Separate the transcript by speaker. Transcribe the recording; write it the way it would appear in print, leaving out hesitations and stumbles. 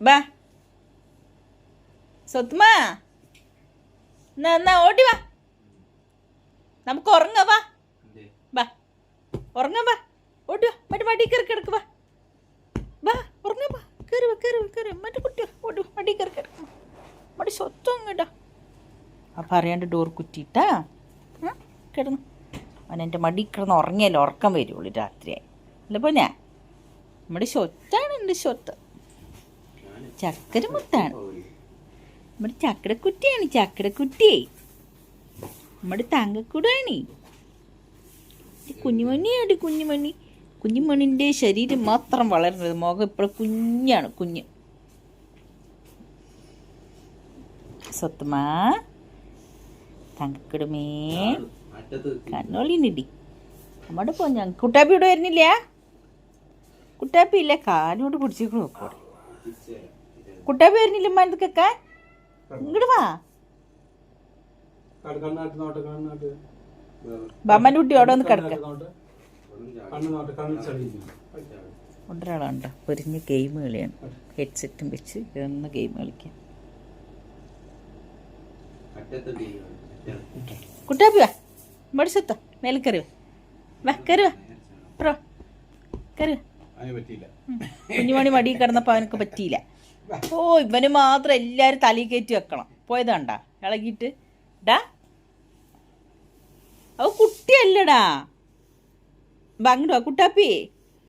Speaker 1: ബാ സ്വത്തുമാ എന്നാ ഓടി വാ, നമുക്ക് ഉറങ്ങാ. വാ ബാ ഉറങ്ങാൻ വാ, ഓടി വാ, മറ്റേ മടി കയറി കിടക്ക്. വാ വാ ഉറങ്ങാൻ വാ, കയറി വാ കയറി കയറി, മറ്റേ കുട്ടി ഓടി മടി കയറി കിടക്കും. മടി സ്വത്തം അങ്ങടാ അപ്പം അറിയാണ്ട് ഡോർ കുറ്റിയിട്ടാ കിടന്നു. അവൻ എൻ്റെ മടി കിടന്ന് ഉറങ്ങിയല്ലോ ഉറക്കം വരുള്ളൂ രാത്രിയായി. അല്ല പോന്നെ നമ്മുടെ സ്വത്താണ്, എൻ്റെ സ്വത്ത്. ചക്കര മുത്താണ് നമ്മുടെ ചക്കരക്കുറ്റിയാണ്, ചക്കരക്കുറ്റിയേ നമ്മുടെ തങ്കക്കൂടാണ്. കുഞ്ഞുമണിയാണ് കുഞ്ഞുമണി. കുഞ്ഞുമണിൻ്റെ ശരീരം മാത്രം വളരുന്നത്, മുഖം ഇപ്പോഴും കുഞ്ഞാണ്, കുഞ്ഞ്. സ്വത്തുമാ തങ്കക്കിടുമേ കണ്ണോളിനിടി നമ്മുടെ പോഞ്ഞ കുട്ടാപ്പി ഇവിടെ വരുന്നില്ല. കുട്ടാപ്പി ഇല്ല, കാലോട് പിടിച്ചു നോക്കോടെ. കുട്ടാപ്പി വരുന്നില്ല മരുന്നൊക്കെ. ഇങ്ങോട്ട് വാ, ബമ്മൻ്റെ കുട്ടി അവിടെ ഒന്ന് കിടക്ക. ഒരാളുണ്ടോ പൊരിഞ്ഞ് ഗെയിം കളിയാണ്, ഹെഡ്സെറ്റും വെച്ച് ഇതൊന്ന് ഗെയിം കളിക്കാം. കുട്ടാപ്പി വാ, ഇവിടെ സ്വത്തോ മേലെ കയറി വാ, കയറി വാ, പ്രോ കയറി വാ. കുഞ്ഞുമണി മടി കിടന്നപ്പോൾ അവനക്ക് പറ്റിയില്ല. ഓ ഇവന് മാത്രം എല്ലാവരും തലയിൽ കയറ്റി വെക്കണം. പോയതാണ്ടാ ഇളകിയിട്ട്. ഡാ അവ കുട്ടിയല്ലടാ, അങ്ങോട്ട് വാ കുട്ടാപ്പി.